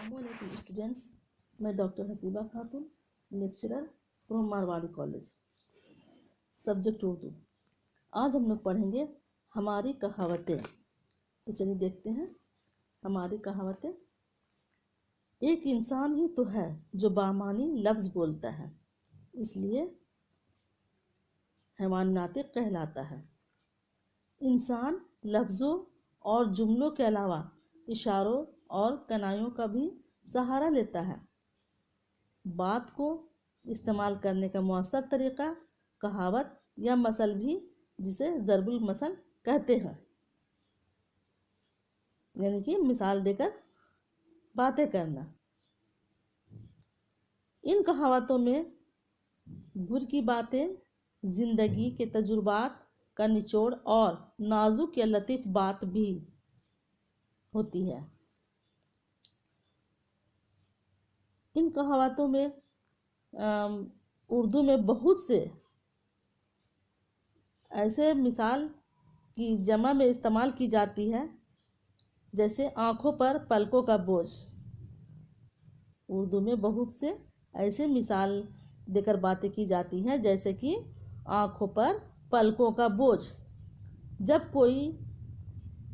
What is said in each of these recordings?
अस्सलामुअलैकुम स्टूडेंट्स, मैं doctor Haseeba Khatoon, lecturer from Marwari college, subject Urdu. आज हम लोग पढ़ेंगे हमारी कहावतें। तो चलिए देखते हैं हमारी कहावतें। एक इंसान ही तो है जो बामानी लफ्ज़ बोलता है, इसलिए हैवान नातिक कहलाता है। इंसान लफ्ज़ों और जुमलों के अलावा इशारों और कनाइयों का भी सहारा लेता है। बात को इस्तेमाल करने का मौसर तरीक़ा कहावत या मसल भी, जिसे ज़रबुल मसल कहते हैं, यानी कि मिसाल देकर बातें करना। इन कहावतों में गुर की बातें, ज़िंदगी के तजुर्बात का निचोड़ और नाजुक या लतीफ़ बात भी होती है। इन कहावतों में उर्दू में बहुत से ऐसे मिसाल की जमा में इस्तेमाल की जाती है, जैसे आँखों पर पलकों का बोझ। उर्दू में बहुत से ऐसे मिसाल देकर बातें की जाती हैं, जैसे कि आँखों पर पलकों का बोझ। जब कोई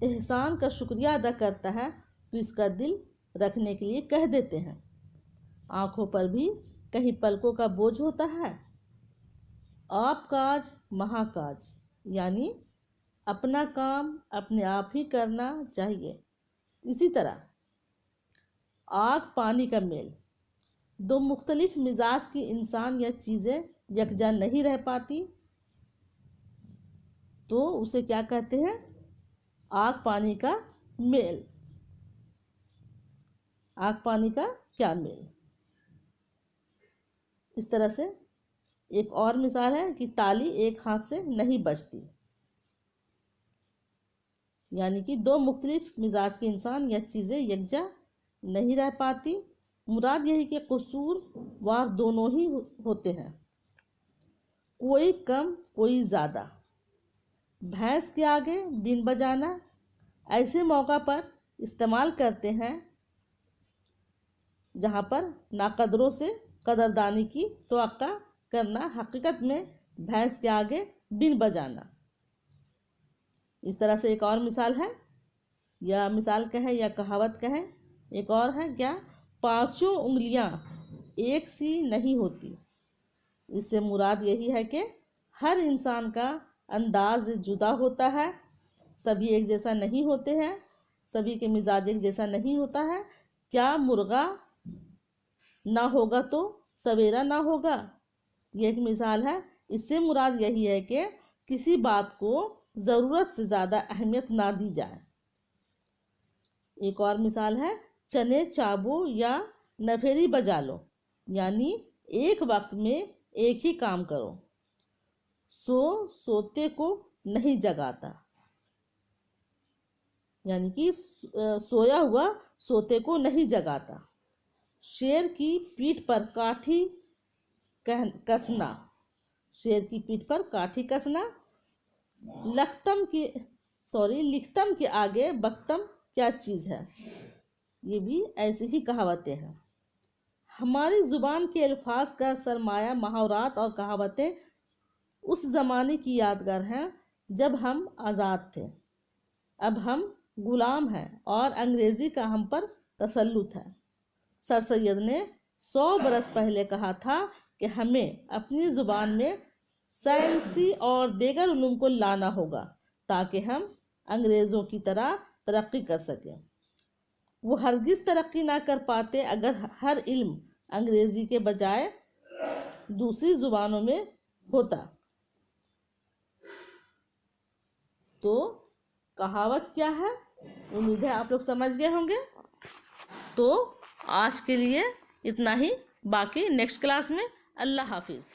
एहसान का शुक्रिया अदा करता है तो इसका दिल रखने के लिए कह देते हैं। आँखों पर भी कहीं पलकों का बोझ होता है। आप काज महाकाज, यानी अपना काम अपने आप ही करना चाहिए। इसी तरह आग पानी का मेल, दो मुख्तलिफ मिजाज की इंसान या चीज़ें यकजा नहीं रह पाती तो उसे क्या कहते हैं? आग पानी का मेल। आग पानी का क्या मेल। इस तरह से एक और मिसाल है कि ताली एक हाथ से नहीं बजती, यानी कि दो मुख्तलिफ मिजाज के इंसान या चीज़ें यकजा नहीं रह पाती। मुराद यही कि कसूरवार दोनों ही होते हैं, कोई कम कोई ज़्यादा। भैंस के आगे बीन बजाना ऐसे मौका पर इस्तेमाल करते हैं जहाँ पर नाकदरों से कदरदानी की तवक्का करना हकीकत में भैंस के आगे बीन बजाना। इस तरह से एक और मिसाल है, या मिसाल कहें या कहावत कहें, एक और है क्या, पांचों उंगलियां एक सी नहीं होती। इससे मुराद यही है कि हर इंसान का अंदाज जुदा होता है, सभी एक जैसा नहीं होते हैं, सभी के मिजाज एक जैसा नहीं होता है। क्या मुर्गा ना होगा तो सवेरा ना होगा, ये एक मिसाल है। इससे मुराद यही है कि किसी बात को ज़रूरत से ज़्यादा अहमियत ना दी जाए। एक और मिसाल है, चने चाबो या नफेरी बजा लो, यानी एक वक्त में एक ही काम करो। सोते को नहीं जगाता, यानी कि सोया हुआ सोते को नहीं जगाता। शेर की पीठ पर काठी कसना, शेर की पीठ पर काठी कसना। लिख्तम के आगे बख्तम क्या चीज़ है। ये भी ऐसी ही कहावतें हैं। हमारी ज़ुबान के अल्फाज का सरमाया मुहावरात और कहावतें उस ज़माने की यादगार हैं जब हम आज़ाद थे। अब हम गुलाम हैं और अंग्रेज़ी का हम पर तसल्लुत है। सर सैयद ने 100 बरस पहले कहा था कि हमें अपनी ज़ुबान में साइंसी और दीगर उलूम को लाना होगा ताकि हम अंग्रेज़ों की तरह तरक्की कर सकें। वो हरगिज़ तरक्की ना कर पाते अगर हर इल्म अंग्रेज़ी के बजाय दूसरी ज़ुबानों में होता। तो कहावत क्या है, उम्मीद है आप लोग समझ गए होंगे। तो आज के लिए इतना ही, बाकी नेक्स्ट क्लास में। अल्लाह हाफिज़।